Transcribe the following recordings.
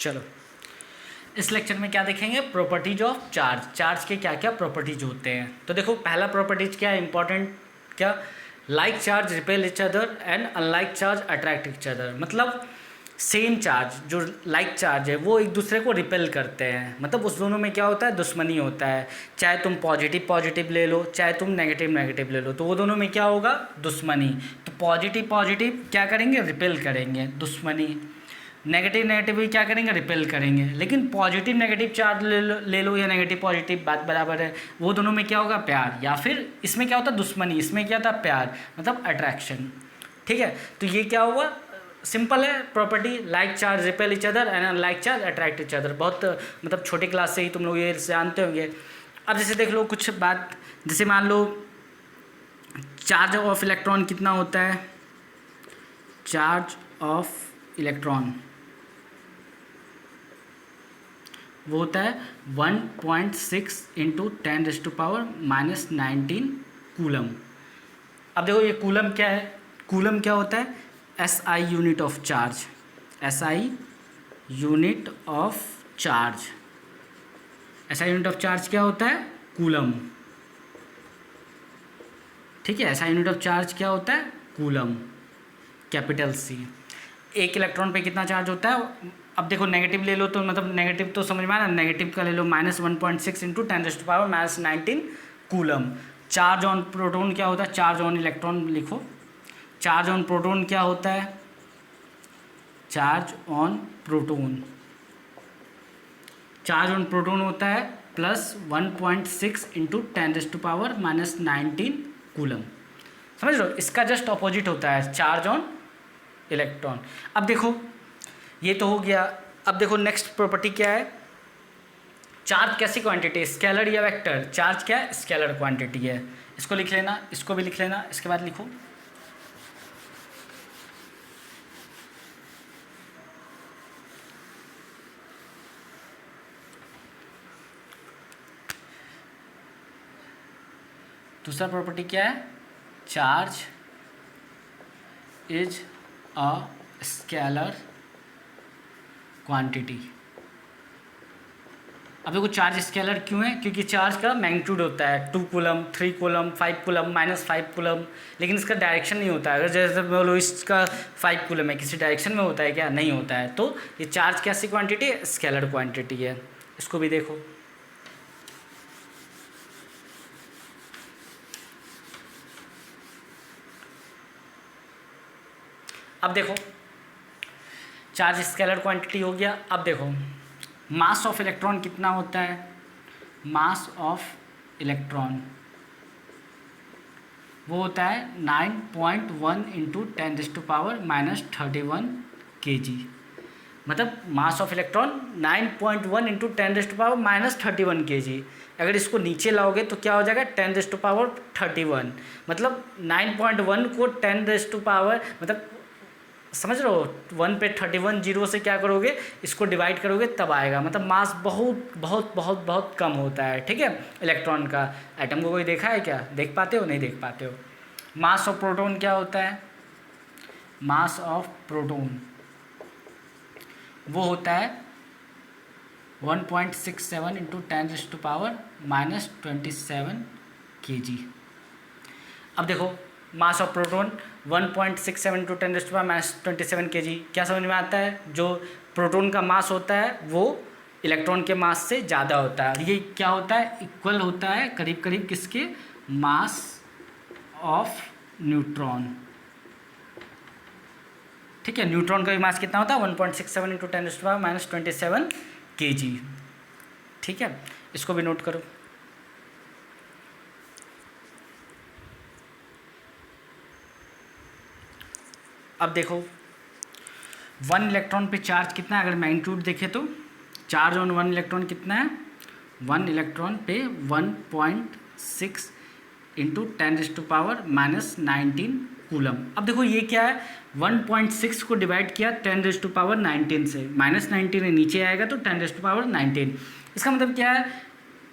चलो इस लेक्चर में क्या देखेंगे, प्रॉपर्टीज ऑफ चार्ज। चार्ज के क्या क्या प्रॉपर्टीज होते हैं। तो देखो पहला प्रॉपर्टीज क्या है इंपॉर्टेंट, क्या, like charge repel each other and unlike charge attract each other. मतलब सेम चार्ज जो लाइक चार्ज है वो एक दूसरे को रिपेल करते हैं, मतलब उस दोनों में क्या होता है, दुश्मनी होता है। चाहे तुम पॉजिटिव पॉजिटिव ले लो, चाहे तुम नेगेटिव नेगेटिव ले लो, तो वो दोनों में क्या होगा, दुश्मनी। तो पॉजिटिव पॉजिटिव क्या करेंगे, रिपेल करेंगे, दुश्मनी। नेगेटिव नेगेटिव भी क्या करेंगे, रिपेल करेंगे। लेकिन पॉजिटिव नेगेटिव चार्ज ले लो या नेगेटिव पॉजिटिव, बात बराबर है। वो दोनों में क्या होगा, प्यार। या फिर इसमें क्या होता है, दुश्मनी, इसमें क्या था, प्यार, मतलब अट्रैक्शन। ठीक है, तो ये क्या हुआ, सिंपल है property, like charge repel each other and unlike charge attract each other. बहुत मतलब छोटे क्लास से ही तुम लोग ये जानते होंगे। अब जैसे देख लो कुछ बात, जैसे मान लो चार्ज ऑफ इलेक्ट्रॉन कितना होता है, चार्ज ऑफ इलेक्ट्रॉन वो होता है 1.6 इंटू 10⁻⁻19 कूलम। अब देखो ये कूलम क्या है, कूलम क्या होता है, SI unit of charge, SI unit of charge. SI unit of charge क्या होता है, कूलम। ठीक है, SI यूनिट ऑफ चार्ज क्या होता है, कूलम, कैपिटल C। एक इलेक्ट्रॉन पे कितना चार्ज होता है। अब देखो नेगेटिव ले लो तो मतलब नेगेटिव तो समझ में आ रहा है, नेगेटिव का ले लो -1.6 into 10⁻⁻19 coulomb. Charge on proton क्या होता है, चार्ज ऑन इलेक्ट्रॉन लिखो। चार्ज ऑन प्रोटॉन क्या होता है, charge on proton, charge on proton होता है +1.6 इंटू 10⁻⁻19 कूलम। समझ लो, इसका जस्ट अपोजिट होता है चार्ज ऑन इलेक्ट्रॉन। अब देखो ये तो हो गया। अब देखो नेक्स्ट प्रॉपर्टी क्या है, चार्ज कैसी क्वांटिटी, स्केलर या वेक्टर। चार्ज क्या है, स्केलर क्वांटिटी है। इसको लिख लेना, इसको भी लिख लेना, इसके बाद लिखो दूसरा प्रॉपर्टी क्या है, charge is a scalar quantity. अब देखो चार्ज स्केलर क्यों है, क्योंकि चार्ज का मैग्नीट्यूड होता है 2 कूलम, 3 कूलम, 5 कूलम, -5 कूलम, लेकिन इसका डायरेक्शन नहीं होता है। अगर जैसे बोलो इसका 5 कूलम है, किसी डायरेक्शन में होता है क्या, नहीं होता है। तो ये चार्ज कैसी क्वांटिटी है, स्केलर क्वांटिटी है। इसको भी देखो, अब देखो चार्ज स्केलर क्वांटिटी हो गया। अब देखो मास ऑफ इलेक्ट्रॉन कितना होता है, मास ऑफ इलेक्ट्रॉन वो होता है 9.1 इंटू 10⁻⁻31 kg। मतलब mass of electron 9.1 into 10⁻⁻31 kg। अगर इसको नीचे लाओगे तो क्या हो जाएगा, 10⁻31। मतलब 9.1 को 10⁻, मतलब समझ रहे हो, 1 पे 31 जीरो से क्या करोगे, इसको डिवाइड करोगे तब आएगा। मतलब मास बहुत बहुत बहुत बहुत कम होता है। ठीक है, इलेक्ट्रॉन का। एटम को कोई देखा है क्या, देख पाते हो, नहीं देख पाते हो। मास ऑफ प्रोटॉन क्या होता है, मास ऑफ प्रोटॉन वो होता है 1.67 इंटू 10⁻⁻27 kg। अब देखो mass of proton 1.67 into 10⁻⁻27 kg। क्या समझ में आता है, जो प्रोटॉन का मास होता है वो इलेक्ट्रॉन के मास से ज़्यादा होता है। ये क्या होता है, इक्वल होता है करीब करीब किसके, मास ऑफ न्यूट्रॉन। ठीक है, न्यूट्रॉन का भी मास कितना होता है, 1.67 इंटू 10⁻⁻27 kg। ठीक है, इसको भी नोट करो। अब देखो 1 इलेक्ट्रॉन पे चार्ज कितना है, अगर मैग्नीट्यूड देखें तो चार्ज ऑन 1 इलेक्ट्रॉन कितना है, 1 इलेक्ट्रॉन पे 1.6 इंटू 10⁻⁻19 कूलम। अब देखो ये क्या है, 1.6 को डिवाइड किया 10⁻19 से, -19 नीचे आएगा तो 10⁻19। इसका मतलब क्या है,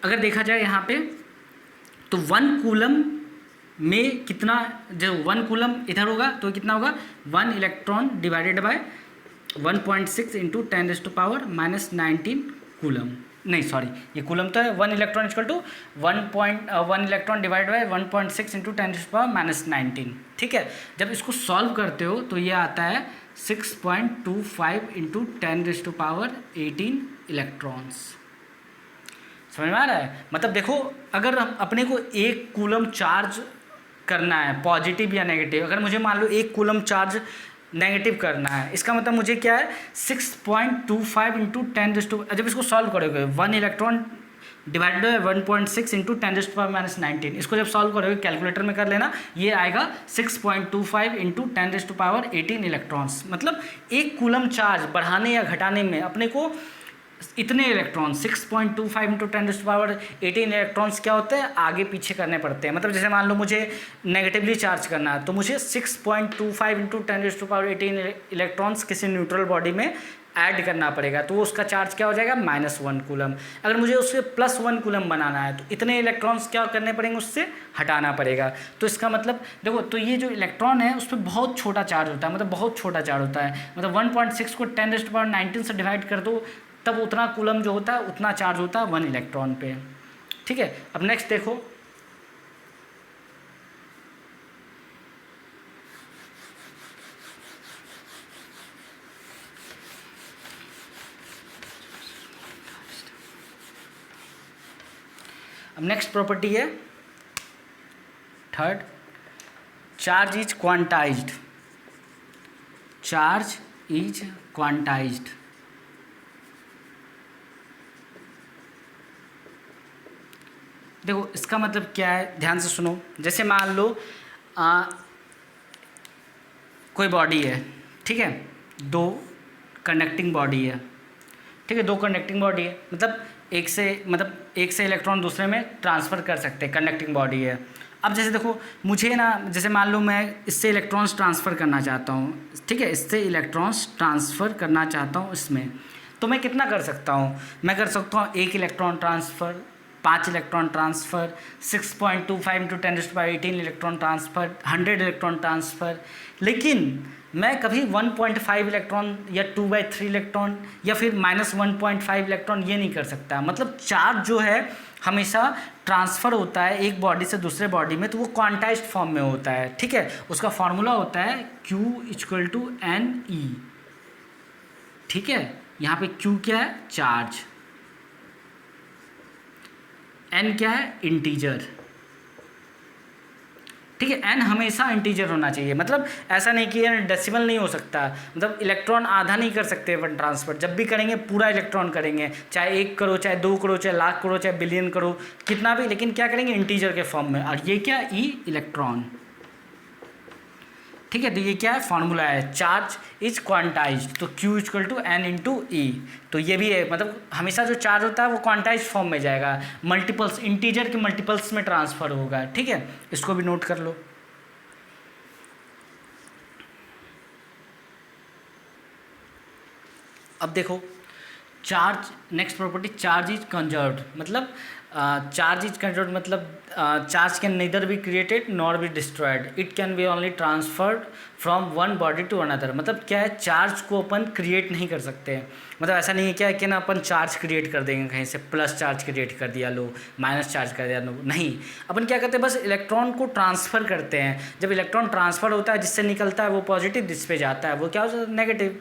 अगर देखा जाए यहाँ पे तो 1 कूलम में कितना, जो 1 कूलम इधर होगा तो कितना होगा, 1 electron divided by 1.6 into 10⁻⁻19 coulomb, नहीं सॉरी ये कूलम तो है, 1 electron equal to 1 electron divide by 1.6 into 10⁻⁻19। ठीक है, जब इसको सॉल्व करते हो तो ये आता है 6.25 इंटू 10⁻18 इलेक्ट्रॉन्स। समझ में आ रहा है? मतलब देखो, अगर हम अपने को एक कूलम चार्ज करना है पॉजिटिव या नेगेटिव, अगर मुझे मान लो एक कूलम चार्ज नेगेटिव करना है, इसका मतलब मुझे क्या है 6.25 इंटू 10, जब इसको सॉल्व करोगे 1 इलेक्ट्रॉन डिवाइडेड बाई 1.6 इंटू 10⁻⁻19, इसको जब सॉल्व करोगे कैलकुलेटर में कर लेना, ये आएगा 6.25 इंटू 10⁻18 इलेक्ट्रॉन्स। मतलब एक कूलम चार्ज बढ़ाने या घटाने में अपने को इतने इलेक्ट्रॉन 6.25 इंटू 10⁻18 इलेक्ट्रॉन्स क्या होते हैं, आगे पीछे करने पड़ते हैं। मतलब जैसे मान लो मुझे नेगेटिवली चार्ज करना है तो मुझे 6.25 इंटू 10⁻18 इलेक्ट्रॉन्स किसी न्यूट्रल बॉडी में ऐड करना पड़ेगा, तो उसका चार्ज क्या हो जाएगा -1 कूलम। अगर मुझे उससे +1 कूलम बनाना है तो इतने इलेक्ट्रॉन्स क्या करने पड़ेंगे, उससे हटाना पड़ेगा। तो इसका मतलब देखो, तो ये जो इलेक्ट्रॉन है उस पर बहुत छोटा चार्ज होता है, मतलब बहुत छोटा चार्ज होता है। मतलब 1.6 को 10⁻19 से डिवाइड कर दो, तब उतना कूलम जो होता है उतना चार्ज होता है 1 इलेक्ट्रॉन पे। ठीक है, अब नेक्स्ट देखो, अब नेक्स्ट प्रॉपर्टी है third, charge is quantized. Charge is quantized. देखो इसका मतलब क्या है, ध्यान से सुनो। जैसे मान लो कोई बॉडी है, ठीक है, दो कंडक्टिंग बॉडी है, ठीक है, दो कंडक्टिंग बॉडी है, मतलब एक से इलेक्ट्रॉन दूसरे में ट्रांसफ़र कर सकते हैं, कंडक्टिंग बॉडी है। अब जैसे देखो, मुझे ना, जैसे मान लो मैं इससे इलेक्ट्रॉन्स ट्रांसफ़र करना चाहता हूँ, ठीक है, इससे इलेक्ट्रॉन्स ट्रांसफ़र करना चाहता हूँ इसमें, तो मैं कितना कर सकता हूँ, मैं कर सकता हूँ 1 electron transfer, 5 electron transfer, 6.25 into 10⁻18 electron transfer, 100 electron transfer. लेकिन मैं कभी 1.5 इलेक्ट्रॉन या 2/3 इलेक्ट्रॉन या फिर -1.5 इलेक्ट्रॉन ये नहीं कर सकता। मतलब चार्ज जो है हमेशा ट्रांसफ़र होता है एक बॉडी से दूसरे बॉडी में, तो वो क्वांटाइज्ड फॉर्म में होता है। ठीक है, उसका फॉर्मूला होता है Q = NE। ठीक है, यहाँ पे Q क्या है, चार्ज, N क्या है, इंटीजर। ठीक है, N हमेशा इंटीजर होना चाहिए। मतलब ऐसा नहीं कि डेसिमल नहीं हो सकता, मतलब इलेक्ट्रॉन आधा नहीं कर सकते वन ट्रांसफ़र। जब भी करेंगे पूरा इलेक्ट्रॉन करेंगे, चाहे 1 करो, चाहे 2 करो, चाहे लाख करो, चाहे बिलियन करो, कितना भी, लेकिन क्या करेंगे, इंटीजर के फॉर्म में। और ये क्या, E इलेक्ट्रॉन। ठीक है, तो ये क्या है, फॉर्मूला है, चार्ज इज क्वांटाइज्ड, तो Q = N × E। तो ये भी है, मतलब हमेशा जो चार्ज होता है वो क्वांटाइज्ड फॉर्म में जाएगा, मल्टीपल्स, इंटीजर के मल्टीपल्स में ट्रांसफ़र होगा। ठीक है, इसको भी नोट कर लो। अब देखो charge, next property, charge is conserved. मतलब चार्ज इज कंजर्व्ड मतलब charge can neither be created nor be destroyed, it can be only transferred from one body to another. मतलब क्या है, चार्ज को अपन क्रिएट नहीं कर सकते। मतलब ऐसा नहीं है क्या है कि ना अपन चार्ज क्रिएट कर देंगे कहीं से, प्लस चार्ज क्रिएट कर दिया लो, माइनस चार्ज कर दिया लो, नहीं। अपन क्या करते हैं, बस इलेक्ट्रॉन को ट्रांसफ़र करते हैं। जब इलेक्ट्रॉन ट्रांसफ़र होता है, जिससे निकलता है वो पॉजिटिव, जिस पे जाता है वो क्या हो जाता है, नेगेटिव।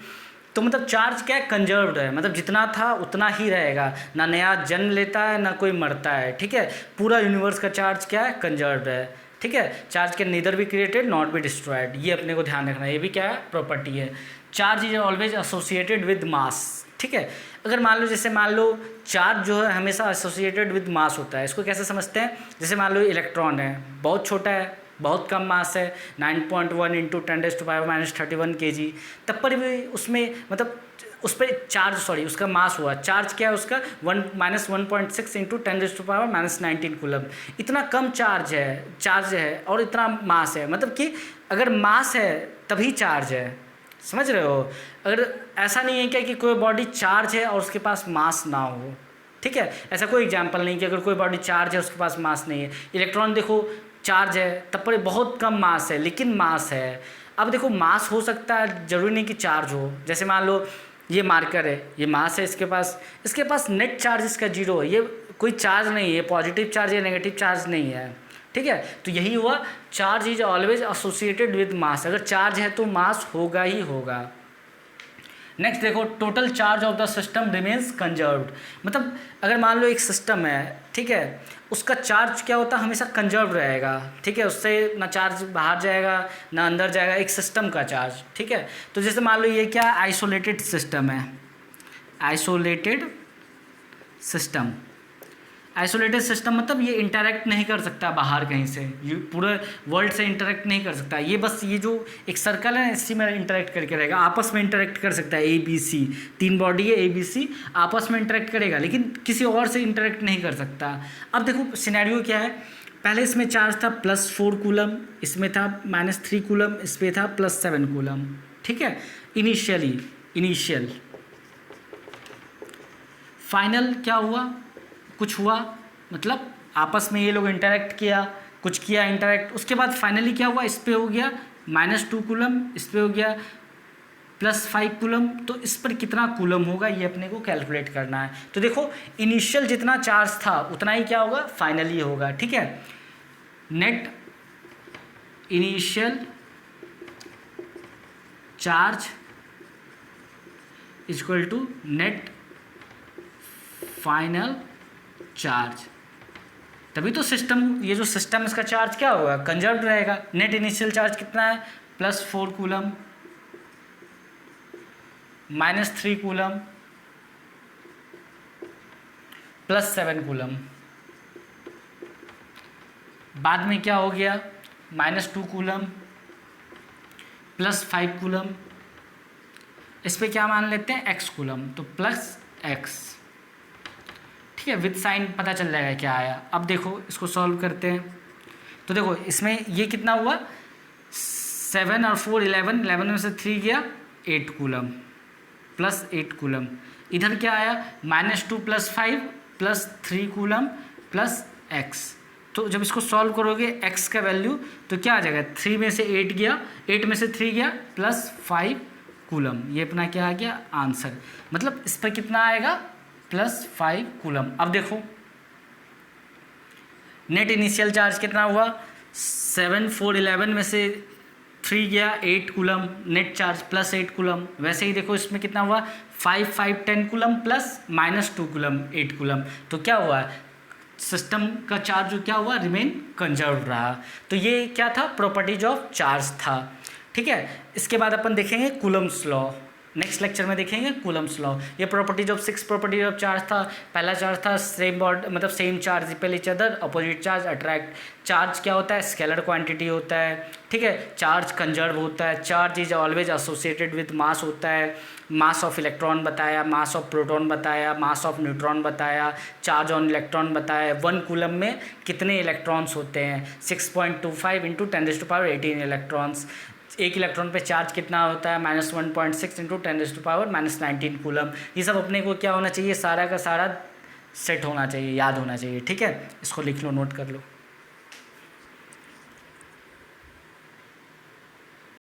तो मतलब चार्ज क्या है, कंजर्व्ड है, मतलब जितना था उतना ही रहेगा, ना नया जन्म लेता है ना कोई मरता है। ठीक है, पूरा यूनिवर्स का चार्ज क्या है, कंजर्व्ड है। ठीक है, charge can neither be created not be destroyed, ये अपने को ध्यान रखना है, ये भी क्या है, प्रॉपर्टी है। Charge is always associated with mass. ठीक है, अगर मान लो, जैसे मान लो चार्ज जो है हमेशा एसोसिएटेड विद मास होता है। इसको कैसे समझते हैं, जैसे मान लो इलेक्ट्रॉन है, बहुत छोटा है, बहुत कम मास है, 9.1 इंटू 10⁻⁻31 kg, तब पर भी उसमें, मतलब उस पर चार्ज, सॉरी उसका मास हुआ, चार्ज क्या है उसका, 1 - 1.6 इंटू 10⁻⁻19 कूलम। इतना कम चार्ज है और इतना मास है, मतलब कि अगर मास है तभी चार्ज है। समझ रहे हो, अगर ऐसा नहीं है क्या कि कोई बॉडी चार्ज है और उसके पास मास ना हो। ठीक है, ऐसा कोई एग्जाम्पल नहीं कि अगर कोई बॉडी चार्ज है उसके पास मास नहीं है। इलेक्ट्रॉन देखो चार्ज है, तब पर बहुत कम मास है लेकिन मास है। अब देखो मास हो सकता है, जरूरी नहीं कि चार्ज हो। जैसे मान लो ये मार्कर है, ये मास है, इसके पास नेट चार्ज इसका जीरो है, ये कोई चार्ज नहीं है, पॉजिटिव चार्ज या नेगेटिव चार्ज नहीं है, ठीक है। तो यही हुआ, charge is always associated with mass, अगर चार्ज है तो मास होगा ही होगा। नेक्स्ट देखो, total charge of the system remains conserved, मतलब अगर मान लो एक सिस्टम है, ठीक है, उसका चार्ज क्या होता है, हमेशा कंजर्व रहेगा, ठीक है, उससे ना चार्ज बाहर जाएगा ना अंदर जाएगा, एक सिस्टम का चार्ज, ठीक है। तो जैसे मान लो ये क्या आइसोलेटेड सिस्टम है, आइसोलेटेड सिस्टम, आइसोलेटेड सिस्टम मतलब ये इंटरेक्ट नहीं कर सकता बाहर कहीं से, ये पूरे वर्ल्ड से इंटरेक्ट नहीं कर सकता, ये बस ये जो एक सर्कल है इसी में इंटरेक्ट करके रहेगा, आपस में इंटरेक्ट कर सकता है, ABC 3 बॉडी है, ABC आपस में इंटरेक्ट करेगा, लेकिन किसी और से इंटरेक्ट नहीं कर सकता। अब देखो सिनेरियो क्या है, पहले इसमें चार्ज था +4 कूलम, इसमें था -3 कूलम, इसमें था +7 कूलम, ठीक है, इनिशियल। फाइनल क्या हुआ, कुछ हुआ, मतलब आपस में ये लोग इंटरेक्ट किया, कुछ किया इंटरेक्ट, उसके बाद फाइनली क्या हुआ, इस पे हो गया -2 कूलम, इस पे हो गया +5 कूलम, तो इस पर कितना कूलम होगा ये अपने को कैलकुलेट करना है। तो देखो इनिशियल जितना चार्ज था उतना ही क्या होगा, फाइनली होगा, ठीक है। Net initial charge equal to net final charge, तभी तो सिस्टम, ये जो सिस्टम इसका चार्ज क्या होगा, कंजर्व्ड रहेगा। नेट इनिशियल चार्ज कितना है, +4 कूलम, -3 कूलम, +7 कूलम, बाद में क्या हो गया, -2 कूलम, +5 कूलम, इस पे क्या मान लेते हैं, x कूलम, तो +x, ठीक है, विद साइन पता चल जाएगा क्या आया। अब देखो इसको सॉल्व करते हैं, तो देखो इसमें ये कितना हुआ, 7 और 4 11 में से 3 गया 8 कूलम, +8 कूलम, इधर क्या आया -2 +5 +3 कूलम +x, तो जब इसको सॉल्व करोगे x का वैल्यू तो क्या आ जाएगा, 3 में से 8 गया, 8 में से 3 गया +5 कूलम, ये अपना क्या आ गया आंसर, मतलब इस पर कितना आएगा +5 कूलम। अब देखो नेट इनिशियल चार्ज कितना हुआ, 7 4 11 में से 3 गया 8 कूलम, नेट चार्ज +8 कूलम। वैसे ही देखो इसमें कितना हुआ, 5 5 10 कूलम प्लस -2 कूलम 8 कूलम, तो क्या हुआ, सिस्टम का चार्ज जो क्या हुआ, रिमेन कंजर्व रहा। तो ये क्या था, प्रॉपर्टीज ऑफ चार्ज था, ठीक है। इसके बाद अपन देखेंगे कूलम्स लॉ, नेक्स्ट लेक्चर में देखेंगे कूलम्स लॉ। ये properties of 6 properties of charge था। पहला चार्ज था सेम बॉड, मतलब same charge repel each other, opposite charge attract. Charge क्या होता है, स्केलर क्वांटिटी होता है, ठीक है। चार्ज कंजर्व होता है, charge is always associated with mass होता है। मास ऑफ इलेक्ट्रॉन बताया, मास ऑफ प्रोटॉन बताया, मास ऑफ न्यूट्रॉन बताया, चार्ज ऑन इलेक्ट्रॉन बताया। 1 कूलम में कितने इलेक्ट्रॉन्स होते हैं, 6.25 × 10⁻18 इलेक्ट्रॉन्स। एक इलेक्ट्रॉन पे चार्ज कितना होता है, -1.6 × 10⁻19 कूलम। ये सब अपने को क्या होना चाहिए, सारा का सारा सेट होना चाहिए, याद होना चाहिए, ठीक है। इसको लिख लो, नोट कर लो।